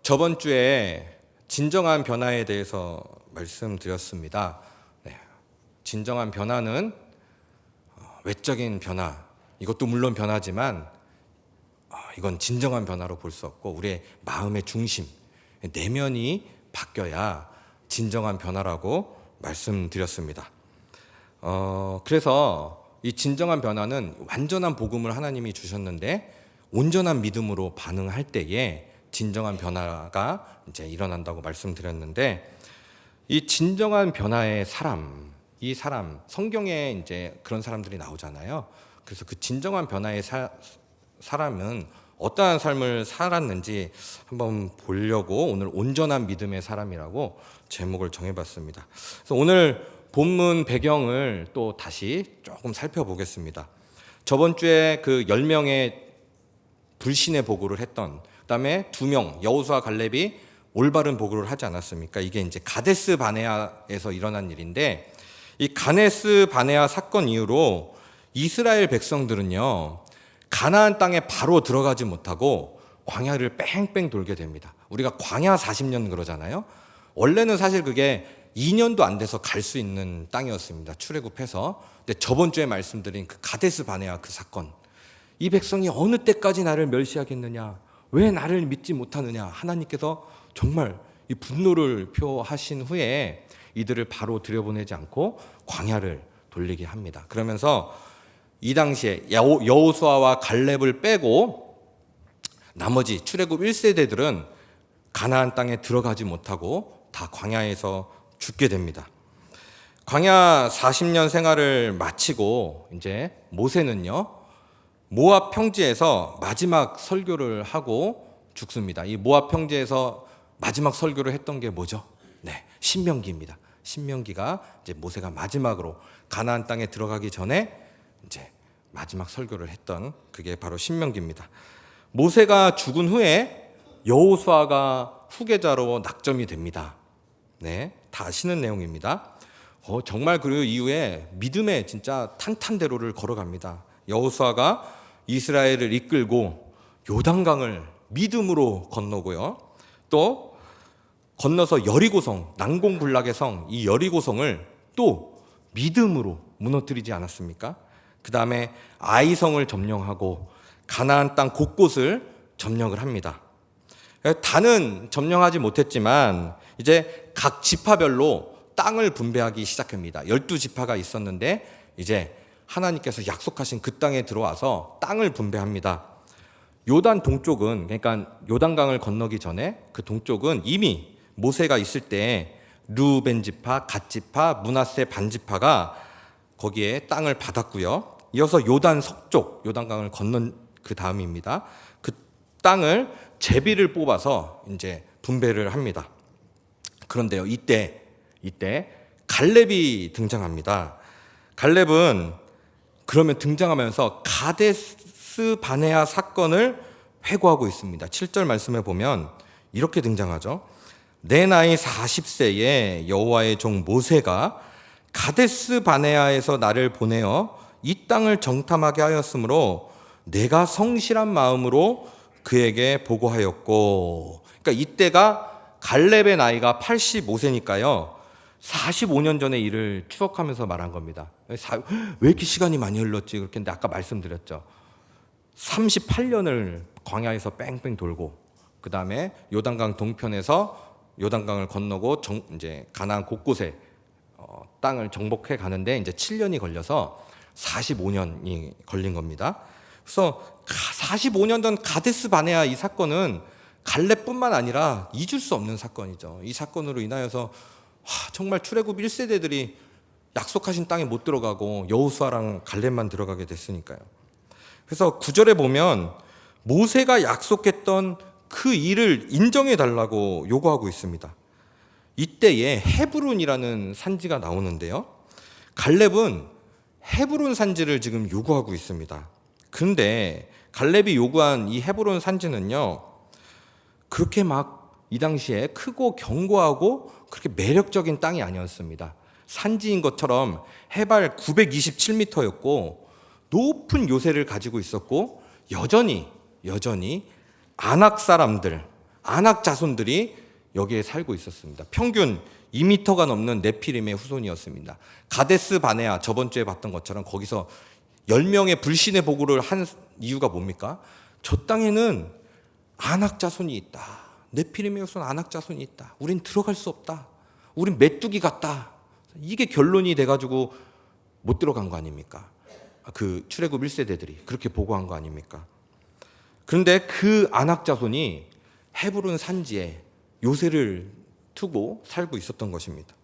저번 주에 진정한 변화에 대해서 말씀드렸습니다. 네, 진정한 변화는 외적인 변화, 이것도 물론 변화지만 이건 진정한 변화로 볼 수 없고 우리의 마음의 중심, 내면이 바뀌어야 진정한 변화라고 말씀드렸습니다. 그래서 이 진정한 변화는 완전한 복음을 하나님이 주셨는데 온전한 믿음으로 반응할 때에 진정한 변화가 이제 일어난다고 말씀드렸는데, 이 진정한 변화의 사람, 이 사람 성경에 이제 그런 사람들이 나오잖아요. 그래서 그 진정한 변화의 사람은 어떠한 삶을 살았는지 한번 보려고 오늘 온전한 믿음의 사람이라고 제목을 정해봤습니다. 그래서 오늘 본문 배경을 또 다시 조금 살펴보겠습니다. 저번 주에 그 10명의 불신의 보고를 했던, 그다음에 2명 여호수아 갈렙이 올바른 보고를 하지 않았습니까? 이게 이제 가데스 바네아에서 일어난 일인데, 이 가데스 바네아 사건 이후로 이스라엘 백성들은요 가나안 땅에 바로 들어가지 못하고 광야를 뺑뺑 돌게 됩니다. 우리가 광야 40년 그러잖아요. 원래는 사실 그게 2년도 안 돼서 갈 수 있는 땅이었습니다. 출애굽해서. 근데 저번 주에 말씀드린 그 가데스 바네아 그 사건, 이 백성이 어느 때까지 나를 멸시하겠느냐, 왜 나를 믿지 못하느냐, 하나님께서 정말 이 분노를 표하신 후에 이들을 바로 들여보내지 않고 광야를 돌리게 합니다. 그러면서 이 당시에 여호수아와 갈렙을 빼고 나머지 출애굽 1세대들은 가나안 땅에 들어가지 못하고 다 광야에서 죽게 됩니다. 광야 40년 생활을 마치고 이제 모세는요 모압 평지에서 마지막 설교를 하고 죽습니다. 이 모압 평지에서 마지막 설교를 했던 게 뭐죠? 네, 신명기입니다. 신명기가 이제 모세가 마지막으로 가나안 땅에 들어가기 전에 이제 마지막 설교를 했던 그게 바로 신명기입니다. 모세가 죽은 후에 여호수아가 후계자로 낙점이 됩니다. 네, 다 아시는 내용입니다. 정말 그 이후에 믿음의 진짜 탄탄대로를 걸어갑니다. 여호수아가 이스라엘을 이끌고 요단강을 믿음으로 건너고요. 또 건너서 여리고성, 난공불락의 성, 이 여리고성을 또 믿음으로 무너뜨리지 않았습니까? 그 다음에 아이성을 점령하고 가나안 땅 곳곳을 점령을 합니다. 다는 점령하지 못했지만 이제 각 지파별로 땅을 분배하기 시작합니다. 12지파가 있었는데 이제 하나님께서 약속하신 그 땅에 들어와서 땅을 분배합니다. 요단 동쪽은, 그러니까 요단강을 건너기 전에 그 동쪽은 이미 모세가 있을 때 르우벤 지파, 갓 지파, 므낫세 반 지파가 거기에 땅을 받았고요. 이어서 요단 서쪽, 요단강을 건넌 그 다음입니다. 그 땅을 제비를 뽑아서 이제 분배를 합니다. 그런데요, 이때 갈렙이 등장합니다. 갈렙은 그러면 등장하면서 가데스 바네아 사건을 회고하고 있습니다. 7절 말씀에 보면 이렇게 등장하죠. 내 나이 40세에 여호와의 종 모세가 가데스 바네아에서 나를 보내어 이 땅을 정탐하게 하였으므로 내가 성실한 마음으로 그에게 보고하였고. 그러니까 이때가 갈렙의 나이가 85세니까요 45년 전의 일을 추억하면서 말한 겁니다. 왜 이렇게 시간이 많이 흘렀지? 그렇게 했는데 아까 말씀드렸죠. 38년을 광야에서 뺑뺑 돌고, 그 다음에 요단강 동편에서 요단강을 건너고 이제 가나안 곳곳에 땅을 정복해 가는데 이제 7년이 걸려서 45년이 걸린 겁니다. 그래서 45년 전 가데스 바네아 이 사건은 갈렙뿐만 아니라 잊을 수 없는 사건이죠. 이 사건으로 인하여서 정말 출애굽 1세대들이 약속하신 땅에 못 들어가고 여호수아랑 갈렙만 들어가게 됐으니까요. 그래서 9절에 보면 모세가 약속했던 그 일을 인정해 달라고 요구하고 있습니다. 이때에 헤브론이라는 산지가 나오는데요. 갈렙은 헤브론 산지를 지금 요구하고 있습니다. 그런데 갈렙이 요구한 이 헤브론 산지는요, 그렇게 막 이 당시에 크고 견고하고 그렇게 매력적인 땅이 아니었습니다. 산지인 것처럼 해발 927m였고 높은 요새를 가지고 있었고 여전히 아낙 사람들, 아낙 자손들이 여기에 살고 있었습니다. 평균 2m가 넘는 네피림의 후손이었습니다. 가데스 바네아, 저번 주에 봤던 것처럼 거기서 10명의 불신의 보고를 한 이유가 뭡니까? 저 땅에는 아낙 자손이 있다. 네피림의 후손 아낙 자손이 있다. 우린 들어갈 수 없다. 우린 메뚜기 같다. 이게 결론이 돼가지고 못 들어간 거 아닙니까? 그 출애굽 1세대들이 그렇게 보고한 거 아닙니까? 그런데 그 아낙 자손이 헤브론 산지에 요새를 두고 살고 있었던 것입니다.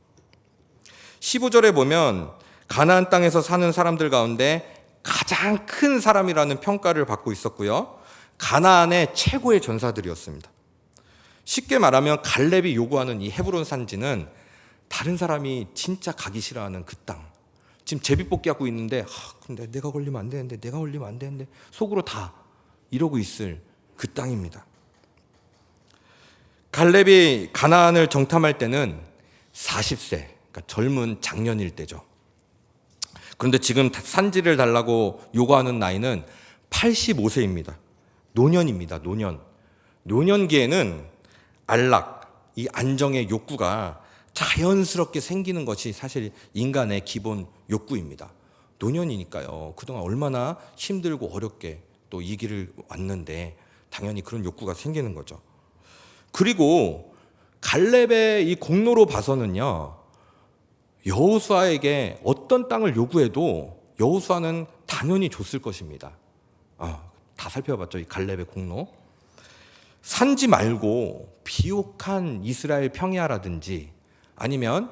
15절에 보면 가나안 땅에서 사는 사람들 가운데 가장 큰 사람이라는 평가를 받고 있었고요. 가나안의 최고의 전사들이었습니다. 쉽게 말하면 갈렙이 요구하는 이 헤브론 산지는 다른 사람이 진짜 가기 싫어하는 그 땅. 지금 제비뽑기 하고 있는데 근데 내가 걸리면 안 되는데 내가 걸리면 안 되는데 속으로 다 이러고 있을 그 땅입니다. 갈렙이 가나안을 정탐할 때는 40세, 그러니까 젊은 장년일 때죠. 그런데 지금 산지를 달라고 요구하는 나이는 85세입니다. 노년입니다. 노년. 노년기에는 안락, 이 안정의 욕구가 자연스럽게 생기는 것이 사실 인간의 기본 욕구입니다. 노년이니까요. 그동안 얼마나 힘들고 어렵게 또 이 길을 왔는데 당연히 그런 욕구가 생기는 거죠. 그리고 갈렙의 이 공로로 봐서는요, 여호수아에게 어떤 땅을 요구해도 여호수아는 당연히 줬을 것입니다. 다 살펴봤죠, 이 갈렙의 공로. 산지 말고 비옥한 이스라엘 평야라든지 아니면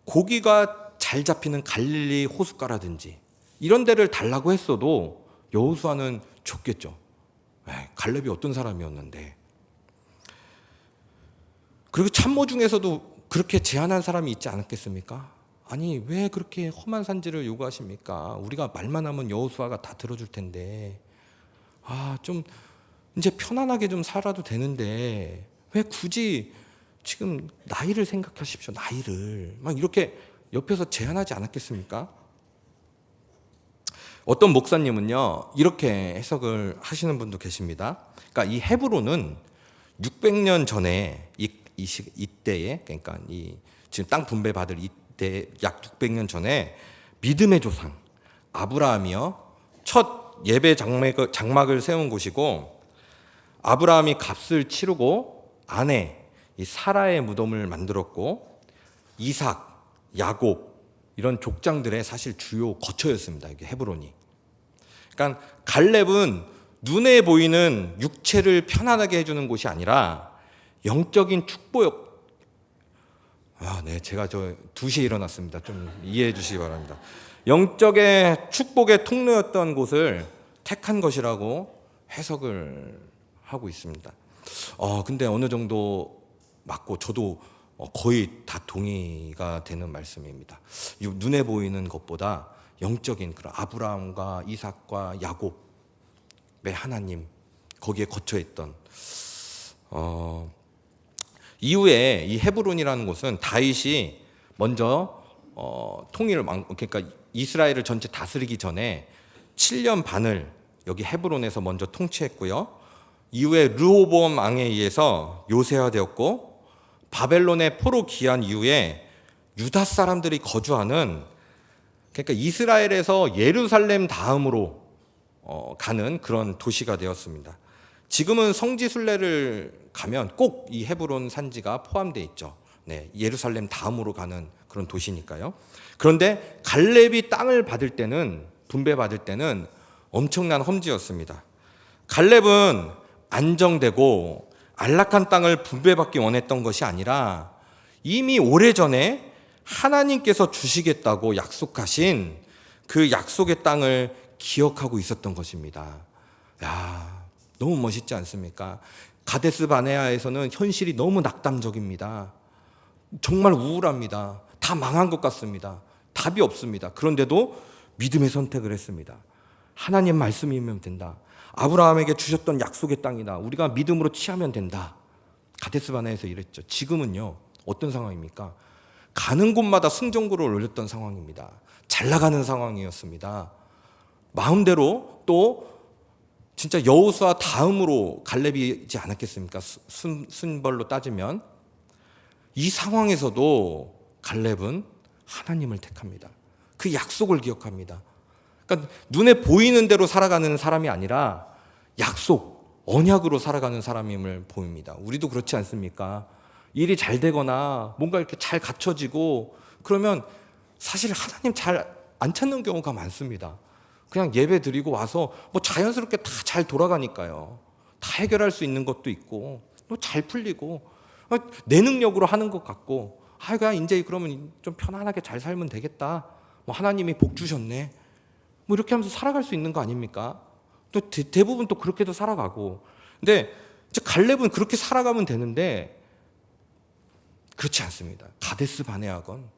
고기가 잘 잡히는 갈릴리 호숫가라든지 이런 데를 달라고 했어도 여호수아는 줬겠죠. 갈렙이 어떤 사람이었는데. 그리고 참모 중에서도 그렇게 제안한 사람이 있지 않았겠습니까? 아니 왜 그렇게 험한 산지를 요구하십니까? 우리가 말만 하면 여호수아가 다 들어줄 텐데 좀 이제 편안하게 좀 살아도 되는데 왜 굳이 지금 나이를 생각하십시오. 나이를 막 이렇게 옆에서 제안하지 않았겠습니까? 어떤 목사님은요 이렇게 해석을 하시는 분도 계십니다. 그러니까 이 헤브론은 600년 전에 이때에, 그러니까 이 지금 땅 분배 받을 이때 약 600년 전에 믿음의 조상 아브라함이요 첫 예배 장막을 세운 곳이고, 아브라함이 값을 치르고 아내 이 사라의 무덤을 만들었고, 이삭, 야곱 이런 족장들의 사실 주요 거처였습니다. 이게 헤브론이. 그러니까 갈렙은 눈에 보이는 육체를 편안하게 해주는 곳이 아니라 영적인 축복. 네, 제가 2시에 일어났습니다. 좀 이해해 주시기 바랍니다. 영적의 축복의 통로였던 곳을 택한 것이라고 해석을 하고 있습니다. 근데 어느 정도 맞고 저도 거의 다 동의가 되는 말씀입니다. 눈에 보이는 것보다 영적인 그런 아브라함과 이삭과 야곱의 하나님 거기에 거처했던 이후에 이 헤브론이라는 곳은 다윗이 먼저 그러니까 이스라엘을 전체 다스리기 전에 7년 반을 여기 헤브론에서 먼저 통치했고요. 이후에 르호보암 왕에 의해서 요새화되었고, 바벨론의 포로 귀환 이후에 유다 사람들이 거주하는, 그러니까 이스라엘에서 예루살렘 다음으로 가는 그런 도시가 되었습니다. 지금은 성지 순례를 가면 꼭 이 헤브론 산지가 포함되어 있죠. 네, 예루살렘 다음으로 가는 그런 도시니까요. 그런데 갈렙이 땅을 받을 때는, 분배받을 때는 엄청난 험지였습니다. 갈렙은 안정되고 안락한 땅을 분배받기 원했던 것이 아니라 이미 오래전에 하나님께서 주시겠다고 약속하신 그 약속의 땅을 기억하고 있었던 것입니다. 너무 멋있지 않습니까? 가데스 바네아에서는 현실이 너무 낙담적입니다. 정말 우울합니다. 다 망한 것 같습니다. 답이 없습니다. 그런데도 믿음의 선택을 했습니다. 하나님 말씀이면 된다. 아브라함에게 주셨던 약속의 땅이다. 우리가 믿음으로 취하면 된다. 가데스 바네아에서 이랬죠. 지금은요 어떤 상황입니까? 가는 곳마다 승전구를 올렸던 상황입니다. 잘 나가는 상황이었습니다. 마음대로 또 진짜 여호수아 다음으로 갈렙이지 않았겠습니까? 순벌로 따지면. 이 상황에서도 갈렙은 하나님을 택합니다. 그 약속을 기억합니다. 그러니까 눈에 보이는 대로 살아가는 사람이 아니라 약속, 언약으로 살아가는 사람임을 보입니다. 우리도 그렇지 않습니까? 일이 잘 되거나 뭔가 이렇게 잘 갖춰지고 그러면 사실 하나님 잘 안 찾는 경우가 많습니다. 그냥 예배 드리고 와서 뭐 자연스럽게 다 잘 돌아가니까요. 다 해결할 수 있는 것도 있고 또 잘 풀리고 내 능력으로 하는 것 같고 그냥 이제 그러면 좀 편안하게 잘 살면 되겠다. 뭐 하나님이 복 주셨네. 뭐 이렇게 하면서 살아갈 수 있는 거 아닙니까? 또 대부분 또 그렇게도 살아가고. 근데 갈렙은 그렇게 살아가면 되는데 그렇지 않습니다. 가데스 바네아건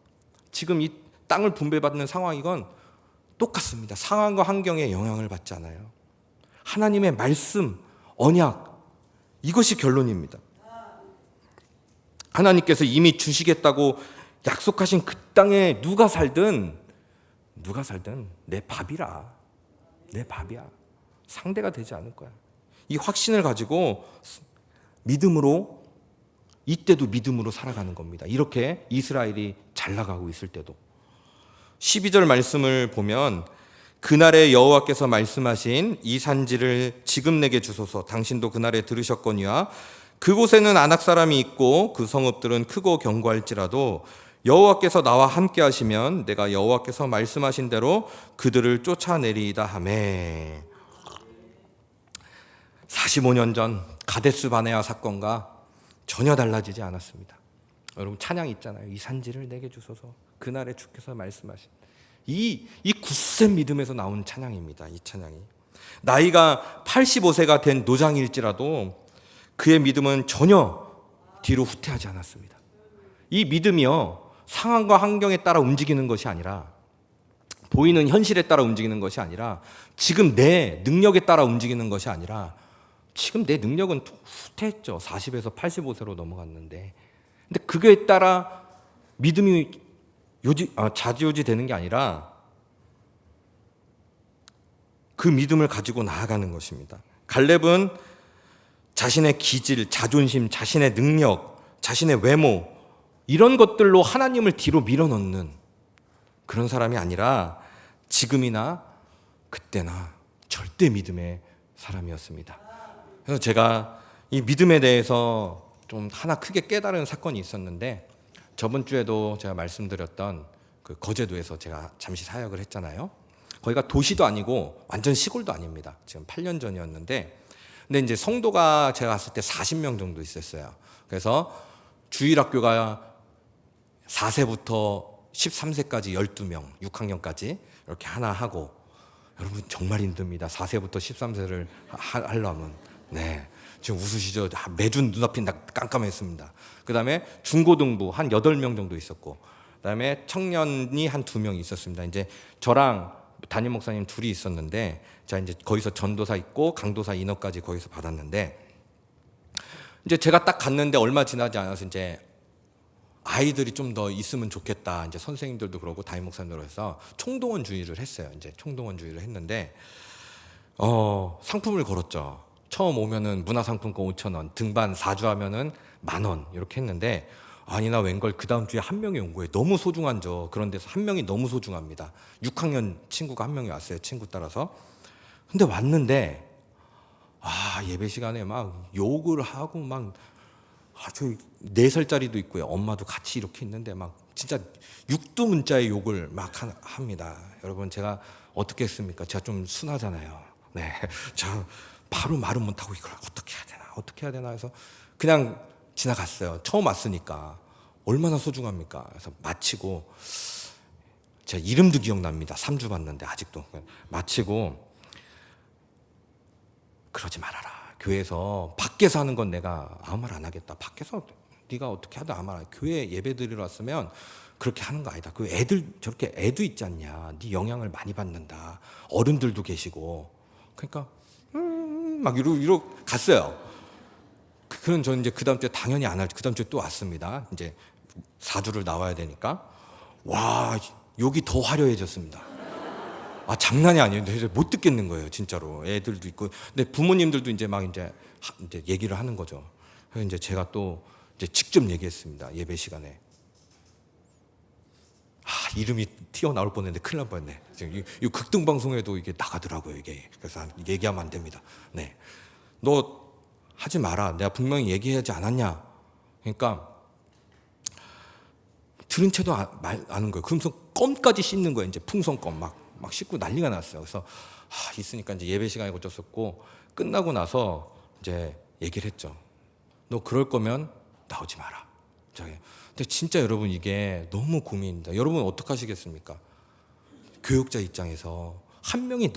지금 이 땅을 분배받는 상황이건 똑같습니다. 상황과 환경에 영향을 받지 않아요. 하나님의 말씀, 언약, 이것이 결론입니다. 하나님께서 이미 주시겠다고 약속하신 그 땅에 누가 살든 내 밥이라. 내 밥이야. 상대가 되지 않을 거야. 이 확신을 가지고 믿음으로, 이때도 믿음으로 살아가는 겁니다. 이렇게 이스라엘이 잘 나가고 있을 때도. 12절 말씀을 보면 그날에 여호와께서 말씀하신 이 산지를 지금 내게 주소서. 당신도 그날에 들으셨거니와 그곳에는 아낙 사람이 있고 그 성읍들은 크고 견고할지라도 여호와께서 나와 함께 하시면 내가 여호와께서 말씀하신 대로 그들을 쫓아내리이다 하매. 45년 전 가데스 바네아 사건과 전혀 달라지지 않았습니다. 여러분 찬양 있잖아요. 이 산지를 내게 주소서. 그날에 주께서 말씀하신 이 굳센 믿음에서 나온 찬양입니다. 이 찬양이 나이가 85세가 된 노장일지라도 그의 믿음은 전혀 뒤로 후퇴하지 않았습니다. 이 믿음이요 상황과 환경에 따라 움직이는 것이 아니라 보이는 현실에 따라 움직이는 것이 아니라 지금 내 능력에 따라 움직이는 것이 아니라 지금 내 능력은 후퇴했죠. 40에서 85세로 넘어갔는데 근데 그거에 따라 믿음이 좌지우지 되는 게 아니라 그 믿음을 가지고 나아가는 것입니다. 갈렙은 자신의 기질, 자존심, 자신의 능력, 자신의 외모 이런 것들로 하나님을 뒤로 밀어넣는 그런 사람이 아니라 지금이나 그때나 절대 믿음의 사람이었습니다. 그래서 제가 이 믿음에 대해서 좀 하나 크게 깨달은 사건이 있었는데 저번 주에도 제가 말씀드렸던 그 거제도에서 제가 잠시 사역을 했잖아요. 거기가 도시도 아니고 완전 시골도 아닙니다. 지금 8년 전이었는데 근데 이제 성도가 제가 갔을 때 40명 정도 있었어요. 그래서 주일학교가 4세부터 13세까지 12명, 6학년까지 이렇게 하나 하고 여러분 정말 힘듭니다. 4세부터 13세를 하려면 네. 지금 웃으시죠? 매주 눈앞이 깜깜했습니다. 그 다음에 중고등부 한 8명 정도 있었고, 그 다음에 청년이 한 2명 있었습니다. 이제 저랑 담임 목사님 둘이 있었는데, 제가 이제 거기서 전도사 있고 강도사 인허까지 거기서 받았는데, 이제 제가 딱 갔는데 얼마 지나지 않아서 이제 아이들이 좀 더 있으면 좋겠다. 이제 선생님들도 그러고 담임 목사님도 해서 총동원주의를 했어요. 이제 총동원주의를 했는데, 상품을 걸었죠. 처음 오면은 문화상품권 5,000원, 등반 4주 하면은 10,000원 이렇게 했는데 아니나 웬걸 그 다음 주에 한 명이 온 거예요. 너무 소중한 그런 데서 한 명이 너무 소중합니다. 6학년 친구가 한 명이 왔어요. 친구 따라서. 근데 왔는데 예배 시간에 막 욕을 하고 막 아주 4살짜리도 있고요. 엄마도 같이 이렇게 있는데 막 진짜 육두문자의 욕을 막 합니다. 여러분 제가 어떻게 했습니까? 제가 좀 순하잖아요. 네, 저 바로 말은 못하고 이걸 어떻게 해야 되나 해서 그냥 지나갔어요. 처음 왔으니까 얼마나 소중합니까? 그래서 마치고 제가 이름도 기억납니다. 3주 봤는데 아직도 마치고 그러지 말아라. 교회에서 밖에서 하는 건 내가 아무 말 안 하겠다. 밖에서 네가 어떻게 하든 아무 말 안 해. 교회 예배 드리러 왔으면 그렇게 하는 거 아니다. 그 애들 저렇게 애도 있지 않냐. 네 영향을 많이 받는다. 어른들도 계시고 그러니까 막 이러고 갔어요. 그런 저는 이제 그 다음 주에 당연히 안 할지 그 다음 주에 또 왔습니다. 이제 4주를 나와야 되니까 와 욕이 더 화려해졌습니다. 장난이 아니에요. 근데 못 듣겠는 거예요, 진짜로. 애들도 있고, 근데 부모님들도 이제 막 이제 얘기를 하는 거죠. 그래서 이제 제가 또 이제 직접 얘기했습니다, 예배 시간에. 이름이 튀어나올 뻔했는데 큰일 날 뻔했네. 지금 이 극등 방송에도 이게 나가더라고요, 이게. 그래서 얘기하면 안 됩니다. 네, 너 하지 마라. 내가 분명히 얘기하지 않았냐. 그러니까 들은 채도 아는 거예요. 그러면서 껌까지 씹는 거예요. 이제 풍선껌 막 씹고 난리가 났어요. 그래서 있으니까 이제 예배 시간에 고쳤었고, 끝나고 나서 이제 얘기를 했죠. 너 그럴 거면 나오지 마라. 근데 진짜 여러분, 이게 너무 고민입니다. 여러분 어떻게 하시겠습니까? 교육자 입장에서 한 명이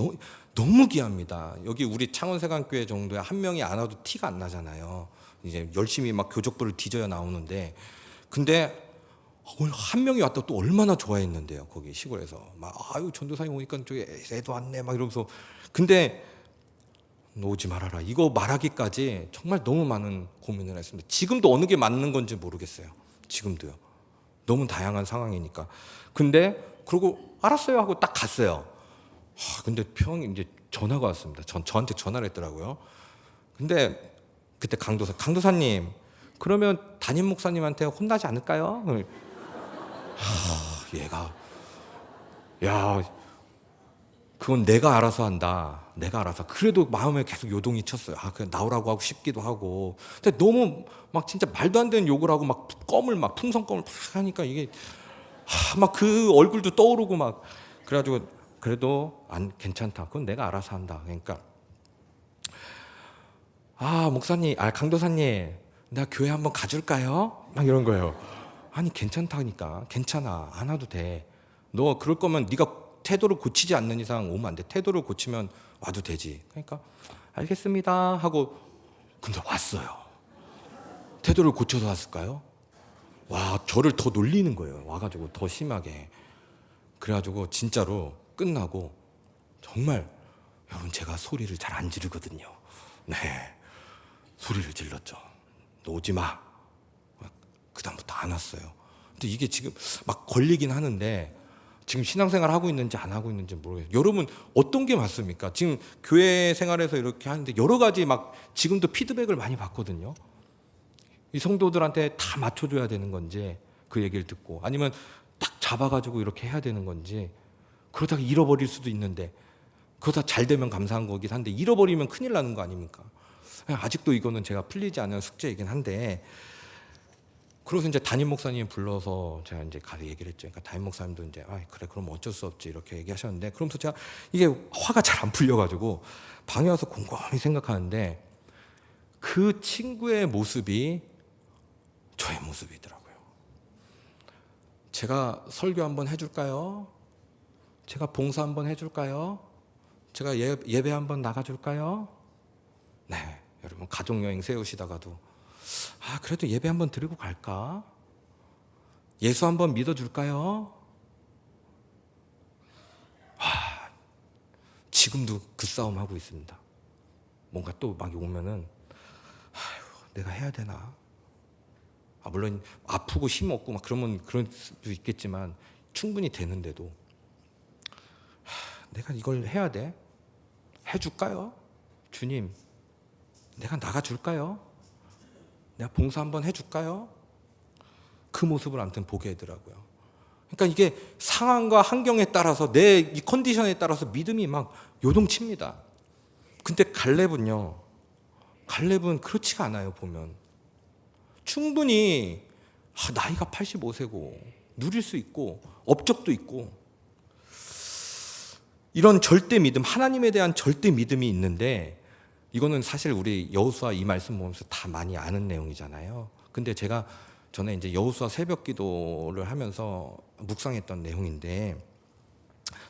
너무 귀합니다. 여기 우리 창원세관교회 정도에 한 명이 안 와도 티가 안 나잖아요. 이제 열심히 막 교족부를 뒤져야 나오는데, 근데 오늘 한 명이 왔다 또 얼마나 좋아했는데요. 거기 시골에서 막 아유 전도사님 오니까 저기 애도 왔네 막 이러면서. 근데 너 오지 말아라, 이거 말하기까지 정말 너무 많은 고민을 했습니다. 지금도 어느 게 맞는 건지 모르겠어요. 지금도요. 너무 다양한 상황이니까. 근데 그러고 알았어요 하고 딱 갔어요. 근데 이제 전화가 왔습니다. 저한테 전화를 했더라고요. 근데 그때 강도사님, 그러면 담임 목사님한테 혼나지 않을까요? 얘가, 야, 그건 내가 알아서 한다. 내가 알아서. 그래도 마음에 계속 요동이 쳤어요. 그냥 나오라고 하고 싶기도 하고. 근데 너무 막 진짜 말도 안 되는 욕을 하고 막 풍선껌을 막 하니까 이게 막 그 얼굴도 떠오르고 막. 그래가지고 그래도 괜찮다. 그건 내가 알아서 한다. 그러니까 목사님, 강도사님, 내가 교회 한번 가줄까요? 막 이런 거예요. 아니 괜찮다니까. 괜찮아, 안 와도 돼. 너 그럴 거면 네가 태도를 고치지 않는 이상 오면 안 돼. 태도를 고치면 와도 되지. 그러니까 알겠습니다 하고. 근데 왔어요. 태도를 고쳐서 왔을까요? 저를 더 놀리는 거예요. 와가지고 더 심하게. 그래가지고 진짜로 끝나고, 정말 여러분 제가 소리를 잘 안 지르거든요. 네, 소리를 질렀죠. 너 오지 마. 그다음부터 안 왔어요. 근데 이게 지금 막 걸리긴 하는데, 지금 신앙생활 하고 있는지 안 하고 있는지 모르겠어요. 여러분 어떤 게 맞습니까? 지금 교회 생활에서 이렇게 하는데 여러 가지 막 지금도 피드백을 많이 받거든요. 이 성도들한테 다 맞춰줘야 되는 건지, 그 얘기를 듣고, 아니면 딱 잡아가지고 이렇게 해야 되는 건지. 그러다가 잃어버릴 수도 있는데, 그거 다 잘 되면 감사한 거긴 한데 잃어버리면 큰일 나는 거 아닙니까? 아직도 이거는 제가 풀리지 않은 숙제이긴 한데. 그래서 이제 담임 목사님 불러서 제가 이제 가서 얘기를 했죠. 그러니까 담임 목사님도 이제 그래 그럼 어쩔 수 없지 이렇게 얘기하셨는데, 그러면서 제가 이게 화가 잘 안 풀려가지고 방에 와서 곰곰이 생각하는데, 그 친구의 모습이 저의 모습이더라고요. 제가 설교 한번 해줄까요? 제가 봉사 한번 해줄까요? 제가 예배 한번 나가줄까요? 네, 여러분 가족여행 세우시다가도 그래도 예배 한번 드리고 갈까? 예수 한번 믿어줄까요? 지금도 그 싸움 하고 있습니다. 뭔가 또 막 오면은 내가 해야 되나? 물론 아프고 힘 없고 막 그러면 그럴 수도 있겠지만, 충분히 되는데도 내가 이걸 해야 돼? 해줄까요? 주님, 내가 나가줄까요? 내가 봉사 한번 해줄까요? 그 모습을 아무튼 보게 되더라고요. 그러니까 이게 상황과 환경에 따라서, 내 이 컨디션에 따라서 믿음이 막 요동칩니다. 근데 갈렙은 그렇지가 않아요. 보면 충분히 나이가 85세고 누릴 수 있고 업적도 있고, 이런 절대 믿음, 하나님에 대한 절대 믿음이 있는데, 이거는 사실 우리 여호수아 이 말씀 보면서 다 많이 아는 내용이잖아요. 근데 제가 전에 이제 여호수아 새벽 기도를 하면서 묵상했던 내용인데,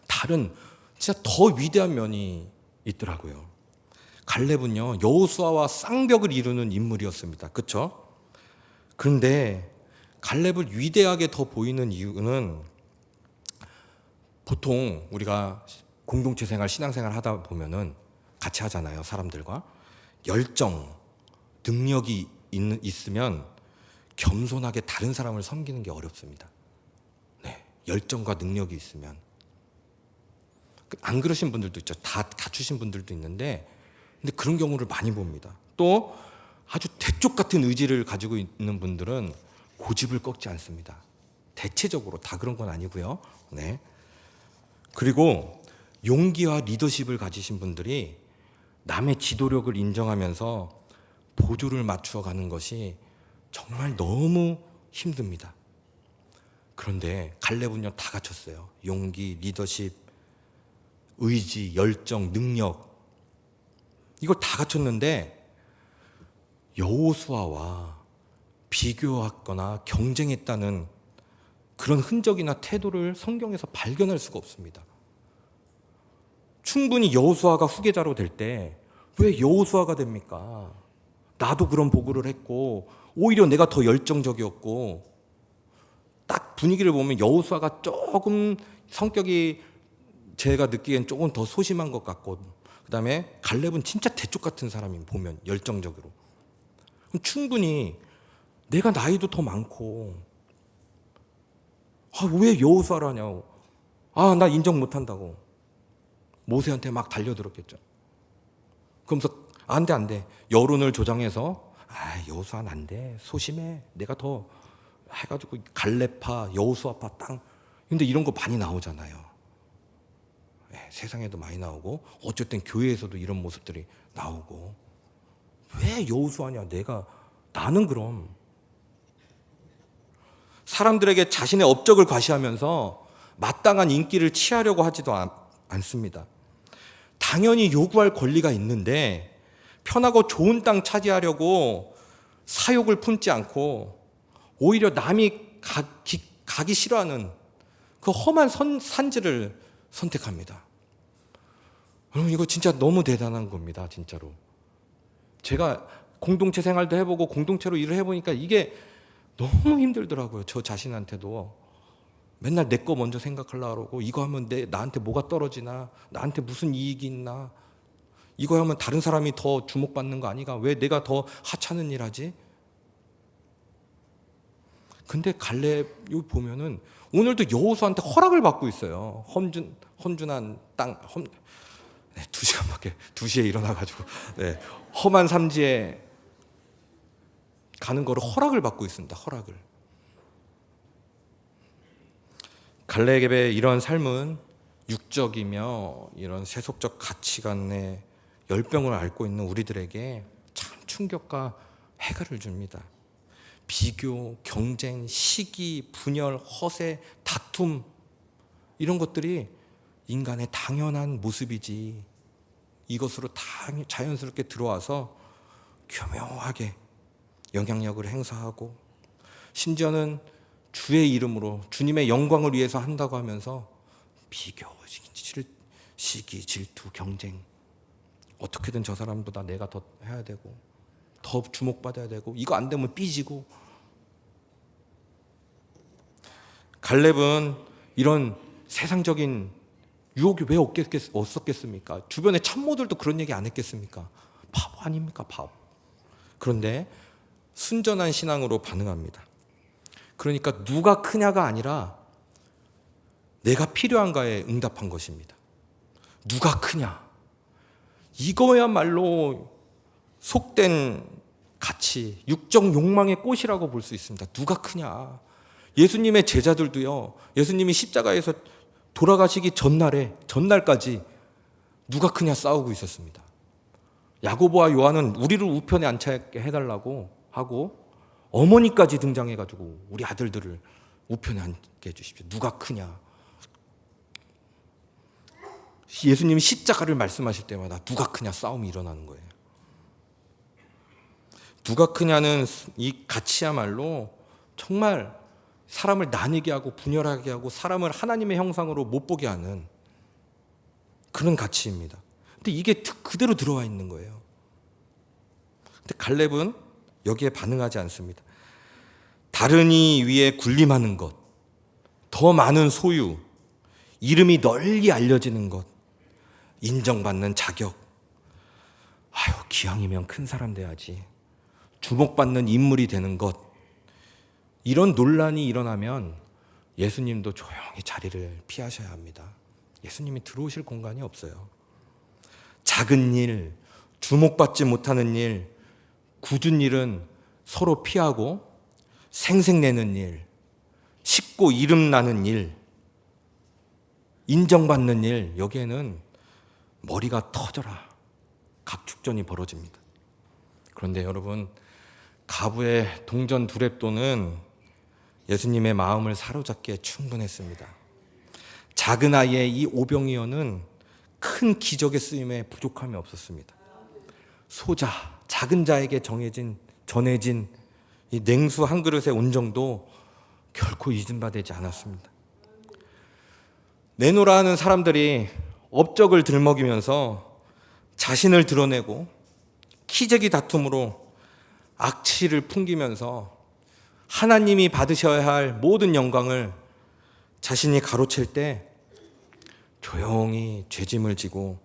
다른 진짜 더 위대한 면이 있더라고요. 갈렙은요, 여호수아와 쌍벽을 이루는 인물이었습니다. 그렇죠? 그런데 갈렙을 위대하게 더 보이는 이유는, 보통 우리가 공동체 생활, 신앙생활 하다 보면은 같이 하잖아요. 사람들과 열정, 능력이 있으면 겸손하게 다른 사람을 섬기는 게 어렵습니다. 네, 열정과 능력이 있으면. 안 그러신 분들도 있죠. 다 갖추신 분들도 있는데, 근데 그런 경우를 많이 봅니다. 또 아주 대쪽 같은 의지를 가지고 있는 분들은 고집을 꺾지 않습니다. 대체적으로 다 그런 건 아니고요. 네. 그리고 용기와 리더십을 가지신 분들이 남의 지도력을 인정하면서 보조를 맞추어 가는 것이 정말 너무 힘듭니다. 그런데 갈렙은요, 다 갖췄어요. 용기, 리더십, 의지, 열정, 능력, 이걸 다 갖췄는데 여호수아와 비교하거나 경쟁했다는 그런 흔적이나 태도를 성경에서 발견할 수가 없습니다. 충분히 여호수아가 후계자로 될 때 왜 여호수아가 됩니까? 나도 그런 보고를 했고 오히려 내가 더 열정적이었고, 딱 분위기를 보면 여호수아가 조금 성격이 제가 느끼기엔 조금 더 소심한 것 같고, 그 다음에 갈렙은 진짜 대쪽 같은 사람이 보면 열정적으로. 그럼 충분히 내가 나이도 더 많고, 왜 여호수아를 하냐고, 나 인정 못한다고 모세한테 막 달려들었겠죠. 그러면서 안 돼. 여론을 조장해서 여호수아는 안 돼. 소심해. 내가 더 해가지고 갈렙파, 여호수아파 땅. 근데 이런 거 많이 나오잖아요. 세상에도 많이 나오고, 어쨌든 교회에서도 이런 모습들이 나오고. 왜 여호수아냐? 나는 그럼. 사람들에게 자신의 업적을 과시하면서 마땅한 인기를 취하려고 하지도 않습니다. 당연히 요구할 권리가 있는데 편하고 좋은 땅 차지하려고 사욕을 품지 않고 오히려 남이 가기 싫어하는 그 험한 산지를 선택합니다. 여러분, 이거 진짜 너무 대단한 겁니다. 진짜로. 제가 공동체 생활도 해보고 공동체로 일을 해보니까 이게 너무 힘들더라고요. 저 자신한테도. 맨날 내 거 먼저 생각하려고 그러고, 이거 하면 나한테 뭐가 떨어지나, 나한테 무슨 이익이 있나, 이거 하면 다른 사람이 더 주목받는 거 아니가, 왜 내가 더 하찮은 일 하지? 근데 갈렙 여기 보면은 오늘도 여호수아한테 허락을 받고 있어요. 험준한 땅, 2시에 일어나가지고 험한 삼지에 가는 거를 허락을 받고 있습니다. 허락을. 갈렙의 이런 삶은 육적이며 이런 세속적 가치관의 열병을 앓고 있는 우리들에게 참 충격과 해가를 줍니다. 비교, 경쟁, 시기, 분열, 허세, 다툼, 이런 것들이 인간의 당연한 모습이지, 이것으로 자연스럽게 들어와서 교묘하게 영향력을 행사하고, 심지어는 주의 이름으로 주님의 영광을 위해서 한다고 하면서 비교, 시기, 질투, 경쟁, 어떻게든 저 사람보다 내가 더 해야 되고 더 주목받아야 되고, 이거 안 되면 삐지고. 갈렙은 이런 세상적인 유혹이 왜 없었겠습니까? 주변의 참모들도 그런 얘기 안 했겠습니까? 바보 아닙니까? 바보. 그런데 순전한 신앙으로 반응합니다. 그러니까 누가 크냐가 아니라 내가 필요한가에 응답한 것입니다. 누가 크냐? 이거야말로 속된 가치, 육적 욕망의 꽃이라고 볼 수 있습니다. 누가 크냐? 예수님의 제자들도요, 예수님이 십자가에서 돌아가시기 전날까지 누가 크냐 싸우고 있었습니다. 야고보와 요한은 우리를 우편에 앉게 해달라고 하고, 어머니까지 등장해가지고 우리 아들들을 우편에 앉게 해주십시오. 누가 크냐? 예수님이 십자가를 말씀하실 때마다 누가 크냐 싸움이 일어나는 거예요. 누가 크냐는 이 가치야말로 정말 사람을 나뉘게 하고 분열하게 하고 사람을 하나님의 형상으로 못 보게 하는 그런 가치입니다. 근데 이게 그대로 들어와 있는 거예요. 근데 갈렙은 여기에 반응하지 않습니다. 다른 이 위에 군림하는 것, 더 많은 소유, 이름이 널리 알려지는 것, 인정받는 자격, 기왕이면 큰 사람 돼야지, 주목받는 인물이 되는 것, 이런 논란이 일어나면 예수님도 조용히 자리를 피하셔야 합니다. 예수님이 들어오실 공간이 없어요. 작은 일, 주목받지 못하는 일, 굳은 일은 서로 피하고 생색내는 일, 쉽고 이름 나는 일, 인정받는 일, 여기에는 머리가 터져라 각축전이 벌어집니다. 그런데 여러분, 가부의 동전 두렙돈은 예수님의 마음을 사로잡기에 충분했습니다. 작은 아이의 이 오병이어는 큰 기적의 쓰임에 부족함이 없었습니다. 소자, 작은 자에게 전해진 이 냉수 한 그릇의 온정도 결코 잊은 바 되지 않았습니다. 내노라 하는 사람들이 업적을 들먹이면서 자신을 드러내고 키재기 다툼으로 악취를 풍기면서 하나님이 받으셔야 할 모든 영광을 자신이 가로챌 때 조용히 죄짐을 지고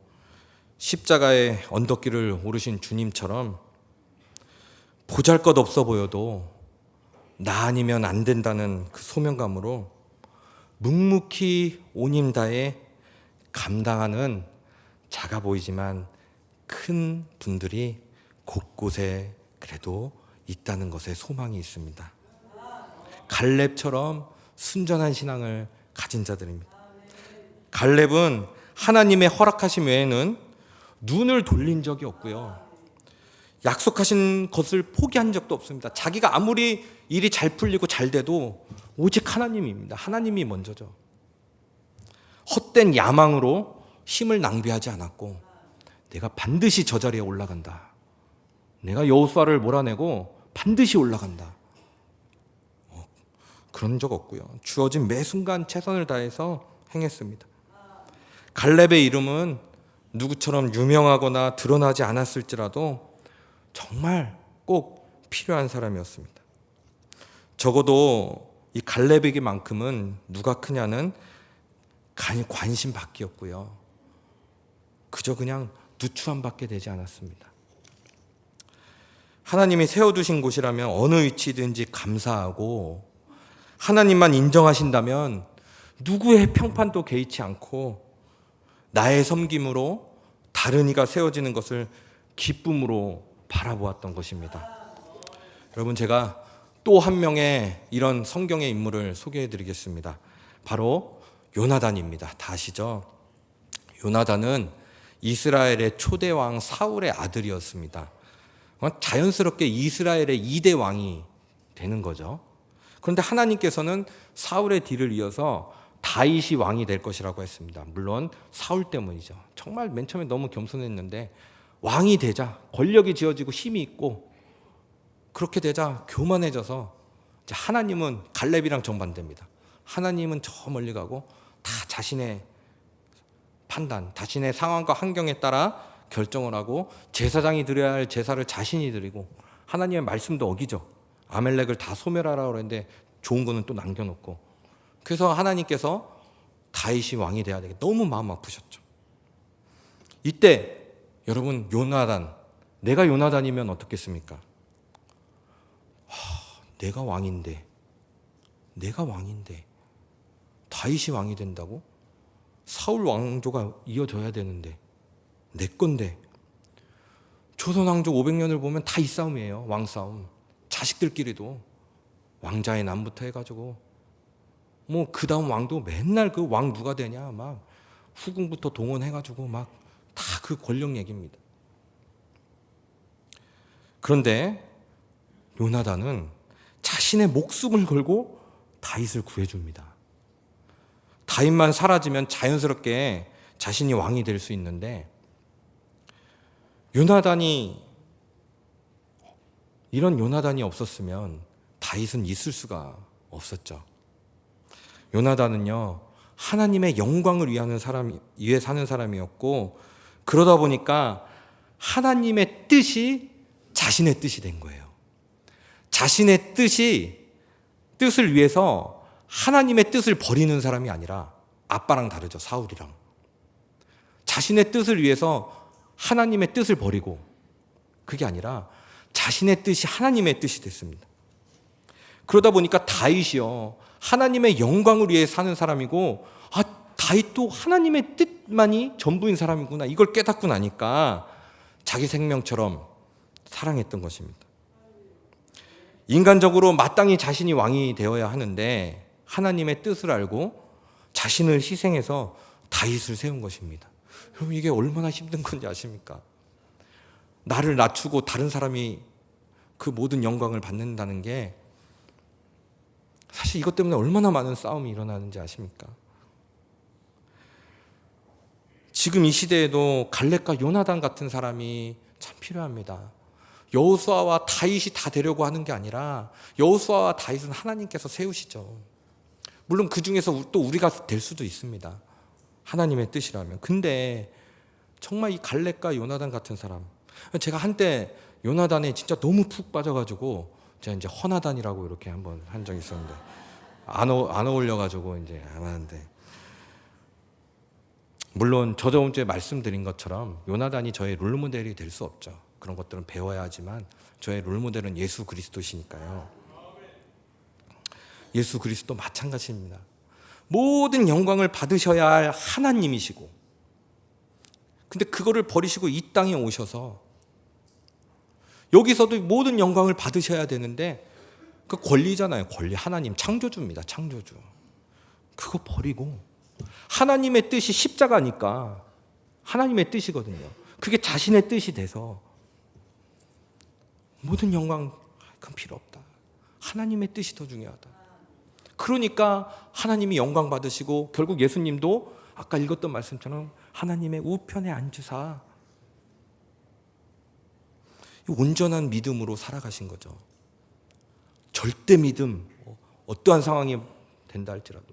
십자가의 언덕길을 오르신 주님처럼 보잘것없어 보여도 나 아니면 안 된다는 그 소명감으로 묵묵히 온 힘 다해 감당하는 작아 보이지만 큰 분들이 곳곳에 그래도 있다는 것에 소망이 있습니다. 갈렙처럼 순전한 신앙을 가진 자들입니다. 갈렙은 하나님의 허락하심 외에는 눈을 돌린 적이 없고요. 약속하신 것을 포기한 적도 없습니다. 자기가 아무리 일이 잘 풀리고 잘 돼도 오직 하나님입니다. 하나님이 먼저죠. 헛된 야망으로 힘을 낭비하지 않았고 내가 반드시 저 자리에 올라간다. 내가 여호수아를 몰아내고 반드시 올라간다. 그런 적 없고요. 주어진 매 순간 최선을 다해서 행했습니다. 갈렙의 이름은 누구처럼 유명하거나 드러나지 않았을지라도 정말 꼭 필요한 사람이었습니다. 적어도 이 갈렙에게만큼은 누가 크냐는 관심 받기였고요. 그저 그냥 누추함 받게 되지 않았습니다. 하나님이 세워두신 곳이라면 어느 위치든지 감사하고 하나님만 인정하신다면 누구의 평판도 개의치 않고 나의 섬김으로 다른 이가 세워지는 것을 기쁨으로 바라보았던 것입니다. 여러분, 제가 또 한 명의 이런 성경의 인물을 소개해 드리겠습니다. 바로 요나단입니다. 다 아시죠? 요나단은 이스라엘의 초대 왕 사울의 아들이었습니다. 자연스럽게 이스라엘의 2대 왕이 되는 거죠. 그런데 하나님께서는 사울의 뒤를 이어서 다윗이 왕이 될 것이라고 했습니다. 물론 사울 때문이죠. 정말 맨 처음에 너무 겸손했는데 왕이 되자 권력이 지어지고 힘이 있고 그렇게 되자 교만해져서 이제 하나님은 갈렙이랑 정반대입니다. 하나님은 저 멀리 가고 다 자신의 판단, 자신의 상황과 환경에 따라 결정을 하고 제사장이 드려야 할 제사를 자신이 드리고 하나님의 말씀도 어기죠. 아멜렉을 다 소멸하라고 그랬는데 좋은 거는 또 남겨놓고. 그래서 하나님께서 다윗이 왕이 돼야 되게 너무 마음 아프셨죠. 이때 여러분, 요나단, 내가 요나단이면 어떻겠습니까? 내가 왕인데 다윗이 왕이 된다고? 사울 왕조가 이어져야 되는데 내 건데. 조선 왕조 500년을 보면 다 이 싸움이에요. 왕싸움. 자식들끼리도 왕자의 남부터 해가지고 뭐 그 다음 왕도 맨날 그 왕 누가 되냐 막 후궁부터 동원해가지고 막 다 그 권력 얘기입니다. 그런데 요나단은 자신의 목숨을 걸고 다윗을 구해줍니다. 다윗만 사라지면 자연스럽게 자신이 왕이 될 수 있는데 이런 요나단이 없었으면 다윗은 있을 수가 없었죠. 요나단은요, 하나님의 영광을 위해 사는 사람이었고, 그러다 보니까 하나님의 뜻이 자신의 뜻이 된 거예요. 자신의 뜻을 위해서 하나님의 뜻을 버리는 사람이 아니라, 아빠랑 다르죠, 사울이랑. 자신의 뜻을 위해서 하나님의 뜻을 버리고, 그게 아니라 자신의 뜻이 하나님의 뜻이 됐습니다. 그러다 보니까 다윗이요, 하나님의 영광을 위해 사는 사람이고, 다윗도 하나님의 뜻만이 전부인 사람이구나, 이걸 깨닫고 나니까 자기 생명처럼 사랑했던 것입니다. 인간적으로 마땅히 자신이 왕이 되어야 하는데 하나님의 뜻을 알고 자신을 희생해서 다윗을 세운 것입니다. 여러분, 이게 얼마나 힘든 건지 아십니까? 나를 낮추고 다른 사람이 그 모든 영광을 받는다는 게 사실 이것 때문에 얼마나 많은 싸움이 일어나는지 아십니까? 지금 이 시대에도 갈렙과 요나단 같은 사람이 참 필요합니다. 여호수아와 다윗이 다 되려고 하는 게 아니라 여호수아와 다윗은 하나님께서 세우시죠. 물론 그 중에서 또 우리가 될 수도 있습니다. 하나님의 뜻이라면. 근데 정말 이 갈렙과 요나단 같은 사람, 제가 한때 요나단에 진짜 너무 푹 빠져가지고 제가 이제 허나단이라고 이렇게 한번 한 적이 있었는데 안 어울려가지고 이제 안 하는데, 물론 저번 주에 말씀드린 것처럼 요나단이 저의 롤모델이 될 수 없죠. 그런 것들은 배워야 하지만 저의 롤모델은 예수 그리스도시니까요. 예수 그리스도 마찬가지입니다. 모든 영광을 받으셔야 할 하나님이시고, 근데 그거를 버리시고 이 땅에 오셔서 여기서도 모든 영광을 받으셔야 되는데 그 권리잖아요. 권리. 하나님 창조주입니다. 창조주. 그거 버리고 하나님의 뜻이 십자가니까 하나님의 뜻이거든요. 그게 자신의 뜻이 돼서 모든 영광 그건 필요 없다. 하나님의 뜻이 더 중요하다. 그러니까 하나님이 영광 받으시고 결국 예수님도 아까 읽었던 말씀처럼 하나님의 우편에 앉으사 온전한 믿음으로 살아가신 거죠. 절대 믿음, 어떠한 상황이 된다 할지라도,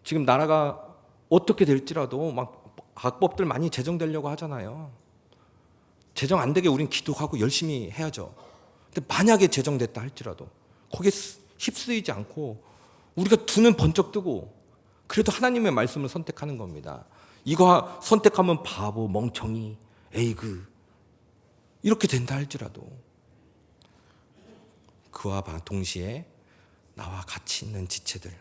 지금 나라가 어떻게 될지라도 막 악법들 많이 제정되려고 하잖아요. 제정 안 되게 우린 기도하고 열심히 해야죠. 근데 만약에 제정됐다 할지라도 거기에 휩쓰이지 않고 우리가 두 눈 번쩍 뜨고 그래도 하나님의 말씀을 선택하는 겁니다. 이거 선택하면 바보, 멍청이, 에이그 이렇게 된다 할지라도 그와 동시에 나와 같이 있는 지체들,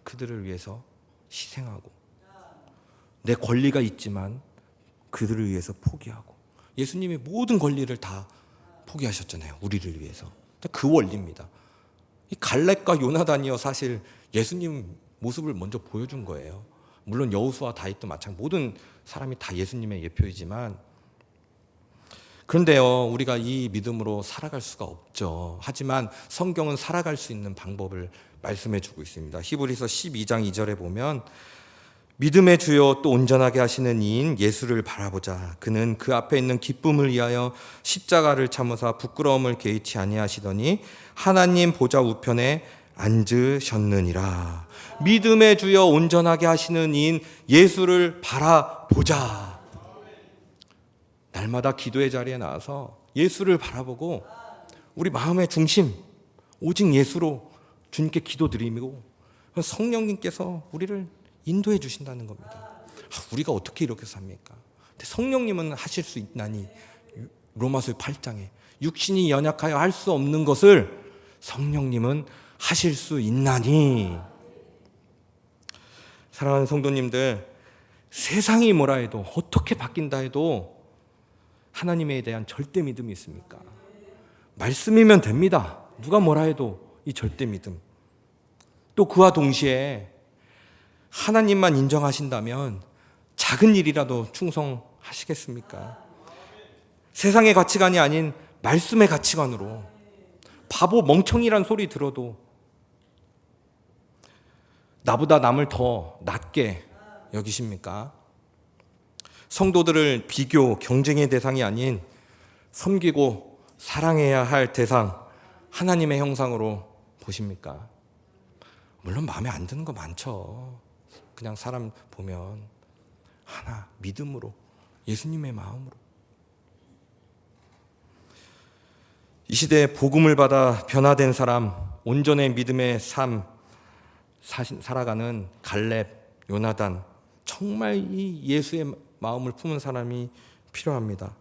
그들을 위해서 희생하고 내 권리가 있지만 그들을 위해서 포기하고, 예수님이 모든 권리를 다 포기하셨잖아요. 우리를 위해서. 그 원리입니다. 이 갈렙과 요나단이요, 사실 예수님 모습을 먼저 보여준 거예요. 물론 여호수아 다윗도 마찬가지, 모든 사람이 다 예수님의 예표이지만, 그런데요, 우리가 이 믿음으로 살아갈 수가 없죠. 하지만 성경은 살아갈 수 있는 방법을 말씀해 주고 있습니다. 히브리서 12장 2절에 보면 믿음의 주요 또 온전하게 하시는 이인 예수를 바라보자. 그는 그 앞에 있는 기쁨을 위하여 십자가를 참으사 부끄러움을 개의치 아니하시더니 하나님 보좌 우편에 앉으셨느니라. 믿음의 주여 온전하게 하시는 이인 예수를 바라보자. 날마다 기도의 자리에 나와서 예수를 바라보고 우리 마음의 중심 오직 예수로 주님께 기도드리고 성령님께서 우리를 인도해 주신다는 겁니다. 우리가 어떻게 이렇게 삽니까? 근데 성령님은 하실 수 있나니, 로마서 8장에 육신이 연약하여 할 수 없는 것을 성령님은 하실 수 있나니. 사랑하는 성도님들, 세상이 뭐라 해도 어떻게 바뀐다 해도 하나님에 대한 절대 믿음이 있습니까? 말씀이면 됩니다. 누가 뭐라 해도 이 절대 믿음. 또 그와 동시에 하나님만 인정하신다면 작은 일이라도 충성하시겠습니까? 세상의 가치관이 아닌 말씀의 가치관으로, 바보 멍청이란 소리 들어도 나보다 남을 더 낮게 여기십니까? 성도들을 비교, 경쟁의 대상이 아닌 섬기고 사랑해야 할 대상, 하나님의 형상으로 보십니까? 물론 마음에 안 드는 거 많죠. 그냥 사람 보면 하나, 믿음으로, 예수님의 마음으로. 이 시대에 복음을 받아 변화된 사람, 온전의 믿음의 삶 살아가는 갈렙, 요나단, 정말 이 예수의 마음을 품은 사람이 필요합니다.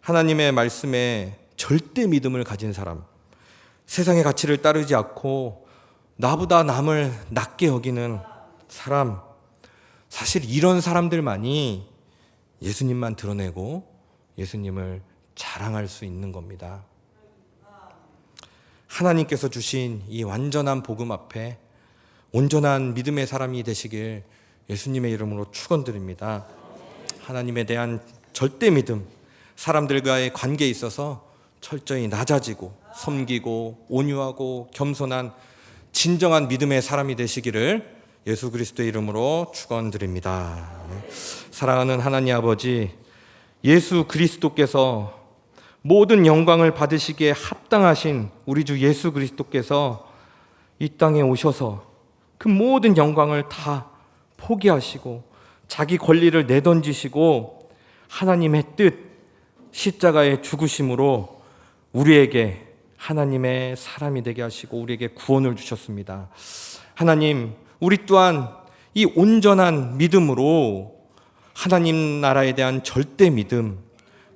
하나님의 말씀에 절대 믿음을 가진 사람, 세상의 가치를 따르지 않고 나보다 남을 낮게 여기는 사람, 사실 이런 사람들만이 예수님만 드러내고 예수님을 자랑할 수 있는 겁니다. 하나님께서 주신 이 완전한 복음 앞에 온전한 믿음의 사람이 되시길 예수님의 이름으로 축원드립니다. 하나님에 대한 절대 믿음, 사람들과의 관계에 있어서 철저히 낮아지고 섬기고 온유하고 겸손한 진정한 믿음의 사람이 되시기를 예수 그리스도의 이름으로 축원드립니다. 사랑하는 하나님 아버지, 예수 그리스도께서 모든 영광을 받으시기에 합당하신 우리 주 예수 그리스도께서 이 땅에 오셔서 그 모든 영광을 다 포기하시고 자기 권리를 내던지시고 하나님의 뜻, 십자가의 죽으심으로 우리에게 하나님의 사람이 되게 하시고 우리에게 구원을 주셨습니다. 하나님, 우리 또한 이 온전한 믿음으로 하나님 나라에 대한 절대 믿음,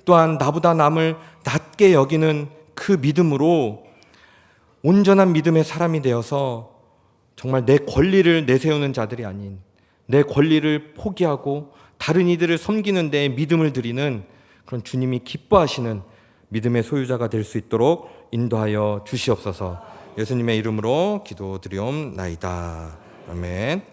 또한 나보다 남을 낮게 여기는 그 믿음으로 온전한 믿음의 사람이 되어서 정말 내 권리를 내세우는 자들이 아닌 내 권리를 포기하고 다른 이들을 섬기는 데 믿음을 드리는 그런 주님이 기뻐하시는 믿음의 소유자가 될 수 있도록 인도하여 주시옵소서. 예수님의 이름으로 기도드리옵나이다. 아멘.